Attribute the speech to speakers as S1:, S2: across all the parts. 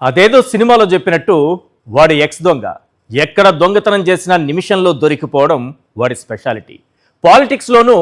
S1: అదేదో సినిమాలో చెప్పినట్టు వాడు ఎక్స్ దొంగ ఎక్కడ దొంగతనం చేసినా నిమిషంలో దొరికిపోవడం వాడి స్పెషాలిటీ. పాలిటిక్స్లోనూ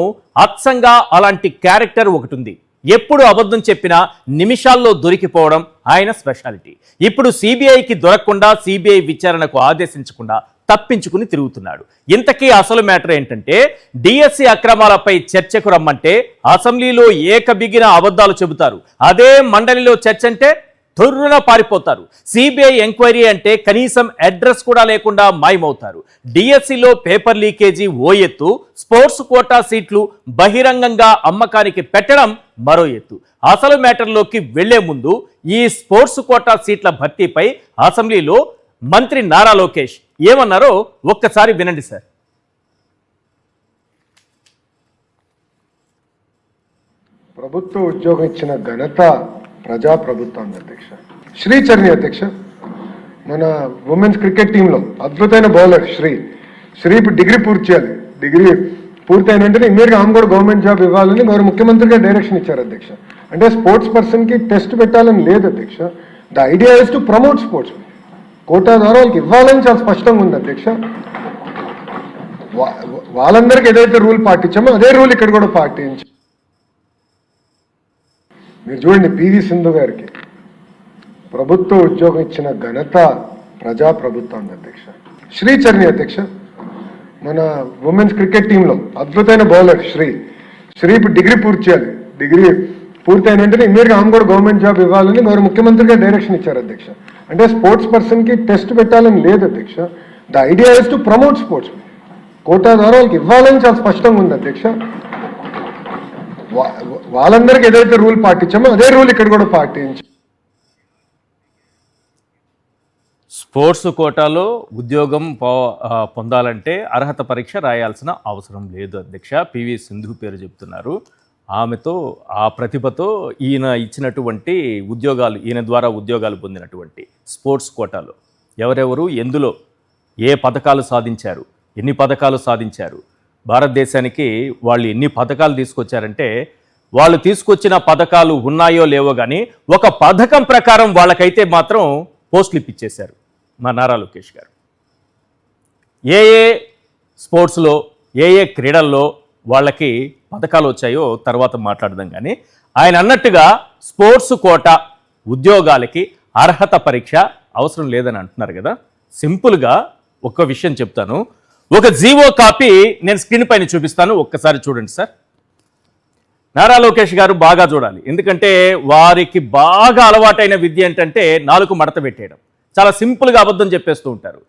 S1: అచ్చంగా అలాంటి క్యారెక్టర్ ఒకటి ఉంది. ఎప్పుడు అబద్ధం చెప్పినా నిమిషాల్లో దొరికిపోవడం ఆయన స్పెషాలిటీ. ఇప్పుడు సిబిఐకి దొరకకుండా సిబిఐ విచారణకు ఆదేశించకుండా తప్పించుకుని తిరుగుతున్నాడు. ఇంతకీ అసలు మ్యాటర్ ఏంటంటే డిఎస్సి అక్రమాలపై చర్చకు రమ్మంటే అసెంబ్లీలో ఏకబిగిన అబద్ధాలు చెబుతారు. అదే మండలిలో చర్చ అంటే తుర్రున పారిపోతారు. సిబిఐ ఎంక్వైరీ అంటే కనీసం అడ్రస్ కూడా లేకుండా మాయమవుతారు. డిఎస్సిలో పేపర్ లీకేజీ ఓ ఎత్తు, స్పోర్ట్స్ కోటా సీట్లు బహిరంగంగా అమ్మకానికి పెట్టడం మరో ఎత్తు. అసలు మ్యాటర్లోకి వెళ్లే ముందు ఈ స్పోర్ట్స్ కోటా సీట్ల భర్తీపై అసెంబ్లీలో మంత్రి నారా లోకేష్ ఏమన్నారో ఒక్కసారి వినండి సార్.
S2: ప్రభుత్వ ఉద్యోగం ఇచ్చిన ఘనత ప్రజాప్రభుత్వం అధ్యక్ష. శ్రీచరణి అధ్యక్ష, మన ఉమెన్స్ క్రికెట్ టీంలో అద్భుతమైన బౌలర్ శ్రీ ఇప్పుడు డిగ్రీ పూర్తి చేయాలి. డిగ్రీ పూర్తయిన వెంటనే ఇమీడియట్గా ఆమె కూడా గవర్నమెంట్ జాబ్ ఇవ్వాలని గౌరవ ముఖ్యమంత్రిగా డైరెక్షన్ ఇచ్చారు అధ్యక్ష. అంటే స్పోర్ట్స్ పర్సన్కి టెస్ట్ పెట్టాలని లేదు అధ్యక్ష. The idea is to promote sports. Quota ద్వారా వాళ్ళకి ఇవ్వాలని చాలా స్పష్టంగా ఉంది అధ్యక్ష. వాళ్ళందరికీ ఏదైతే రూల్ పాటించామో అదే రూల్ ఇక్కడ కూడా పాటించాం. మీరు చూడండి, పివి సింధు గారికి ప్రభుత్వ ఉద్యోగం ఇచ్చిన ఘనత ప్రజాప్రభుత్వం అధ్యక్ష. శ్రీచరణి అధ్యక్ష, మన ఉమెన్స్ క్రికెట్ టీంలో అద్భుతమైన బౌలర్ శ్రీ ఇప్పుడు డిగ్రీ పూర్తి చేయాలి. డిగ్రీ పూర్తయిన వెంటనే ఇమీడియట్గా ఆమె కూడా గవర్నమెంట్ జాబ్ ఇవ్వాలని గౌరవ ముఖ్యమంత్రిగా డైరెక్షన్ ఇచ్చారు అధ్యక్ష. అంటే స్పోర్ట్స్ పర్సన్కి టెస్ట్ పెట్టాలని లేదు అధ్యక్ష. The idea is to promote sports. Quota ద్వారా వాళ్ళకి ఇవ్వాలని చాలా స్పష్టంగా ఉంది అధ్యక్ష. వాళ్ళందరికీ ఏదైతే రూల్ పాటించామో అదే రూల్ ఇక్కడ కూడా పాటించాం.
S1: స్పోర్ట్స్ కోటాలో ఉద్యోగం పొందాలంటే అర్హత పరీక్ష రాయాల్సిన అవసరం లేదు అధ్యక్ష. పివి సింధు పేరు చెప్తున్నారు. ఆమెతో ఆ ప్రతిభతో ఈయన ఇచ్చినటువంటి ఉద్యోగాలు, ఈయన ద్వారా ఉద్యోగాలు పొందినటువంటి స్పోర్ట్స్ కోటాలో ఎవరెవరు ఎందులో ఏ పథకాలు సాధించారు, ఎన్ని పథకాలు సాధించారు, భారతదేశానికి వాళ్ళు ఎన్ని పథకాలు తీసుకొచ్చారంటే వాళ్ళు తీసుకొచ్చిన పథకాలు ఉన్నాయో లేవో కానీ ఒక పథకం ప్రకారం వాళ్ళకైతే మాత్రం పోస్టులు ఇప్పించేశారు మా నారా లోకేష్ గారు. ఏ ఏ స్పోర్ట్స్లో ఏ ఏ క్రీడల్లో వాళ్ళకి పథకాలు వచ్చాయో తర్వాత మాట్లాడదాం. కానీ ఆయన అన్నట్టుగా స్పోర్ట్స్ కోటా ఉద్యోగాలకి అర్హత పరీక్ష అవసరం లేదని అంటున్నారు కదా. సింపుల్గా ఒక్క విషయం చెప్తాను. ఒక జీవో కాపీ నేను స్క్రీన్ పైన చూపిస్తాను, ఒక్కసారి చూడండి సార్. నారా లోకేష్ గారు బాగా చూడాలి, ఎందుకంటే వారికి బాగా అలవాటైన విద్య ఏంటంటే నాలుగు మడత పెట్టేయడం. చాలా సింపుల్గా అబద్ధం చెప్పేస్తూ ఉంటారు.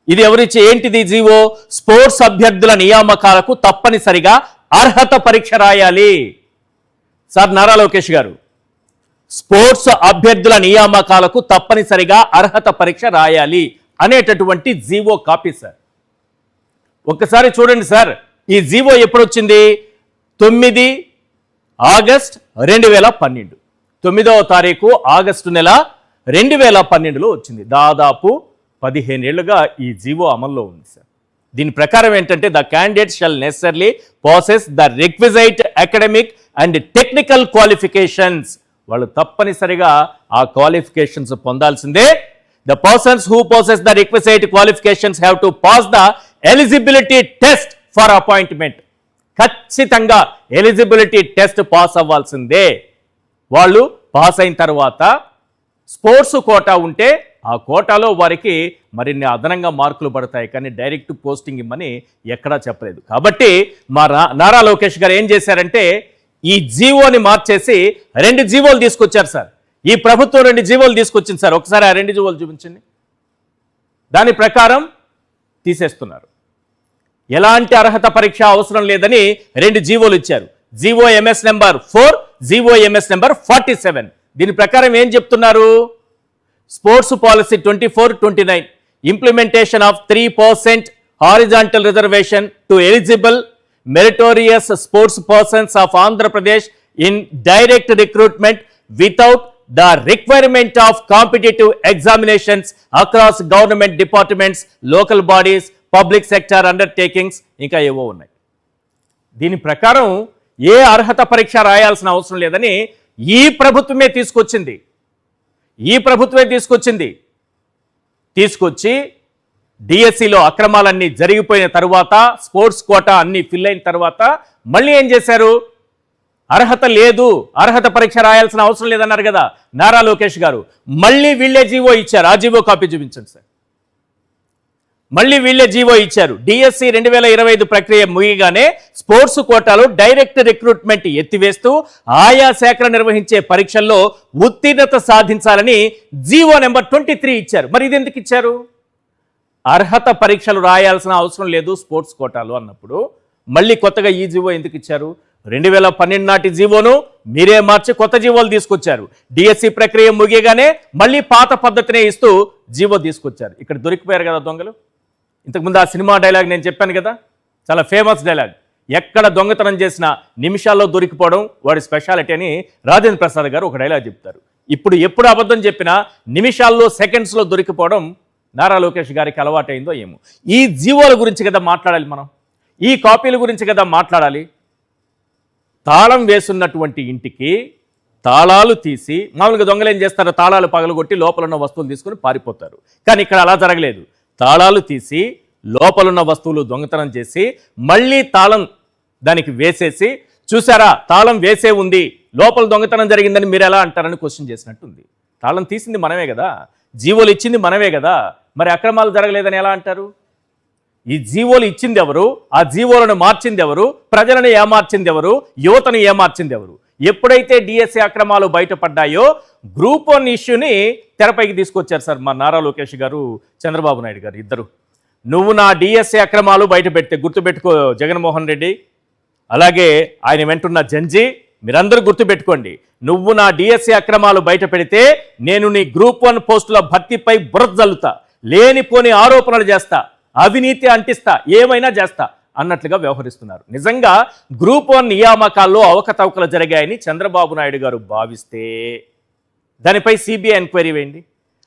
S1: ఇది ఎవరిచ్చి ఏంటిది జీవో? స్పోర్ట్స్ అభ్యర్థుల నియామకాలకు తప్పనిసరిగా అర్హత పరీక్ష రాయాలి. సార్ నారా లోకేష్ గారు, స్పోర్ట్స్ అభ్యర్థుల నియామకాలకు తప్పనిసరిగా అర్హత పరీక్ష రాయాలి అనేటటువంటి జీవో కాపీ సార్. ఒక్కసారి చూడండి సార్. ఈ జీవో ఎప్పుడు వచ్చింది? 9 ఆగస్ట్ 2012, 9వ తారీఖు ఆగస్టు నెల 2012లో వచ్చింది. దాదాపు 15 ఏళ్లుగా ఈ జీవో అమల్లో ఉంది సార్. దీని ప్రకారం ఏంటంటే the candidate shall necessarily passes the requisite academic and technical qualifications. వాళ్ళు తప్పనిసరిగా ఆ qualifications పొందాల్సిందే. The persons who possess the requisite qualifications have to pass the eligibility test for appointment. ఖచ్చితంగా ఎలిజిబిలిటీ టెస్ట్ పాస్ అవ్వాల్సిందే. వాళ్ళు pass అయిన తర్వాత sports quota ఉంటే ఆ కోటాలో వారికి మరిన్ని అదనంగా మార్కులు పడతాయి, కానీ డైరెక్ట్ పోస్టింగ్ ఇమ్మని ఎక్కడా చెప్పలేదు. కాబట్టి మా నారా లోకేష్ గారు ఏం చేశారంటే ఈ జీవోని మార్చేసి 2 జీవోలు తీసుకొచ్చారు సార్. ఈ ప్రభుత్వం 2 జీవోలు తీసుకొచ్చింది సార్. ఒకసారి ఆ 2 జీవోలు చూపించండి. దాని ప్రకారం తీసేస్తున్నారు. ఎలాంటి అర్హత పరీక్ష అవసరం లేదని 2 జీవోలు ఇచ్చారు. GO MS number 4, GO MS number 47. దీని ప్రకారం ఏం చెప్తున్నారు? Sports policy 24-29 implementation of 3% horizontal reservation to eligible meritorious sports persons of Andhra Pradesh in direct recruitment without the requirement of competitive examinations across government departments, local bodies, public sector undertakings, ఇంకా ఏవో ఉన్నాయి. దీని ప్రకారం ఏ అర్హత పరీక్ష రాయాల్సిన అవసరం లేదని ఈ ప్రభుత్వమే తీసుకొచ్చింది. ఈ ప్రభుత్వమే తీసుకొచ్చి డిఎస్సిలో అక్రమాలన్నీ జరిగిపోయిన తరువాత స్పోర్ట్స్ కోటా అన్ని ఫిల్ అయిన తర్వాత మళ్ళీ ఏం చేశారు? అర్హత లేదు, అర్హత పరీక్ష రాయాల్సిన అవసరం లేదన్నారు కదా నారా లోకేష్ గారు. మళ్ళీ వీళ్ళే జీవో ఇచ్చారు. ఆ జీవో కాపీ చూపించండి సార్. మళ్ళీ వీళ్ళే జీవో ఇచ్చారు. డిఎస్సి 2025 ప్రక్రియ ముగియగానే స్పోర్ట్స్ కోటాలో డైరెక్ట్ రిక్రూట్మెంట్ ఎత్తివేస్తూ ఆయా శాఖలు నిర్వహించే పరీక్షల్లో ఉత్తీర్ణత సాధించాలని జీవో నెంబర్ 23 ఇచ్చారు. మరి ఇది ఎందుకు ఇచ్చారు? అర్హత పరీక్షలు రాయాల్సిన అవసరం లేదు స్పోర్ట్స్ కోటాలో అన్నప్పుడు మళ్ళీ కొత్తగా ఈ జీవో ఎందుకు ఇచ్చారు? 2012 నాటి జీవోను మీరే మార్చి కొత్త జీవోలు తీసుకొచ్చారు. డిఎస్సి ప్రక్రియ ముగియగానే మళ్ళీ పాత పద్ధతినే ఇస్తూ జీవో తీసుకొచ్చారు. ఇక్కడ దొరికిపోయారు కదా దొంగలు. ఇంతకుముందు ఆ సినిమా డైలాగ్ నేను చెప్పాను కదా, చాలా ఫేమస్ డైలాగ్. ఎక్కడ దొంగతనం చేసినా నిమిషాల్లో దొరికిపోవడం వాడి స్పెషాలిటీ అని రాజేంద్ర ప్రసాద్ గారు ఒక డైలాగ్ చెప్తారు. ఇప్పుడు ఎప్పుడు అబద్ధం చెప్పినా నిమిషాల్లో సెకండ్స్లో దొరికిపోవడం నారా లోకేష్ గారికి అలవాటైందో ఏమో. ఈ జీవోల గురించి కదా మాట్లాడాలి మనం, ఈ కాపీల గురించి కదా మాట్లాడాలి. తాళం వేసున్నటువంటి ఇంటికి తాళాలు తీసి, మామూలుగా దొంగలు ఏం చేస్తారో తాళాలు పగలగొట్టి లోపల ఉన్న వస్తువులు తీసుకొని పారిపోతారు. కానీ ఇక్కడ అలా జరగలేదు. తాళాలు తీసి లోపలున్న వస్తువులు దొంగతనం చేసి మళ్ళీ తాళం దానికి వేసేసి, చూసారా తాళం వేసే ఉంది, లోపల దొంగతనం జరిగిందని మీరు ఎలా అంటారని క్వశ్చన్ చేసినట్టుంది. తాళం తీసింది మనమే కదా, జీవోలు ఇచ్చింది మనమే కదా, మరి అక్రమాలు జరగలేదని ఎలా అంటారు? ఈ జీవోలు ఇచ్చింది ఎవరు? ఆ జీవోలను మార్చింది ఎవరు? ప్రజలను ఏమార్చింది ఎవరు? యువతను ఏమార్చింది ఎవరు? ఎప్పుడైతే డిఎస్సి అక్రమాలు బయటపడ్డాయో గ్రూప్ 1 ఇష్యూని తెరపైకి తీసుకొచ్చారు సార్ మా నారా లోకేష్ గారు, చంద్రబాబు నాయుడు గారు ఇద్దరు. నువ్వు నా డిఎస్సి అక్రమాలు బయట పెడితే, గుర్తుపెట్టుకో జగన్మోహన్ రెడ్డి, అలాగే ఆయన వెంటున్న జంజీ, మీరందరూ గుర్తుపెట్టుకోండి, నువ్వు నా డిఎస్సి అక్రమాలు బయట పెడితే నేను నీ గ్రూప్ 1 పోస్టుల భర్తీపై బురద జల్లుతా, లేనిపోని ఆరోపణలు చేస్తా, అవినీతి అంటిస్తా, ఏమైనా చేస్తా అన్నట్లుగా వ్యవహరిస్తున్నారు. నిజంగా గ్రూప్ 1 నియామకాల్లో అవకతవకలు జరిగాయని చంద్రబాబు నాయుడు గారు భావిస్తే దానిపై సిబిఐ ఎంక్వైరీ వేయండి.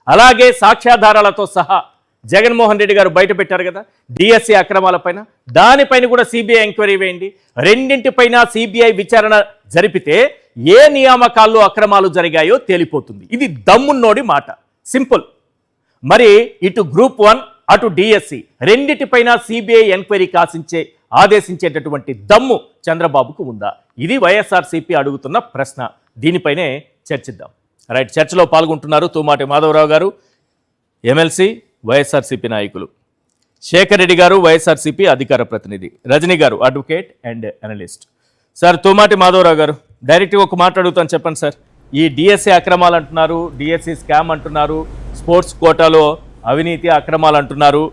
S1: అలాగే సాక్ష్యాధారాలతో సహా జగన్మోహన్ రెడ్డి గారు బయట పెట్టారు కదా డిఎస్సి అక్రమాలపైన, దానిపైన కూడా సిబిఐ ఎంక్వైరీ వేయండి. రెండింటిపైన సిబిఐ విచారణ జరిపితే ఏ నియామకాల్లో అక్రమాలు జరిగాయో తేలిపోతుంది. ఇది దమ్మున్నోడి మాట, సింపుల్. మరి ఇటు గ్రూప్ 1 అటు డిఎస్సి రెండిటిపైన సిబిఐ ఎంక్వైరీకి ఆదేశించేటటువంటి దమ్ము చంద్రబాబుకు ఉందా? ఇది వైఎస్ఆర్సీపీ అడుగుతున్న ప్రశ్న. దీనిపైనే చర్చిద్దాం. రైట్, చర్చలో పాల్గొంటున్నారు తూమాటి మాధవరావు గారు, ఎమ్మెల్సీ, వైఎస్ఆర్సీపీ నాయకులు; శేఖర్ రెడ్డి గారు, వైఎస్ఆర్సీపీ అధికార ప్రతినిధి; రజనీ గారు, advocate and analyst. Sir, Tumati Madhavarao గారు, డైరెక్ట్గా ఒక మాట అడుగుతాను, చెప్పండి సార్. ఈ డిఎస్సి అక్రమాలు అంటున్నారు, డిఎస్సి స్కామ్ అంటున్నారు, స్పోర్ట్స్ కోటాలో అవినీతి అక్రమాలు అంటున్నారు.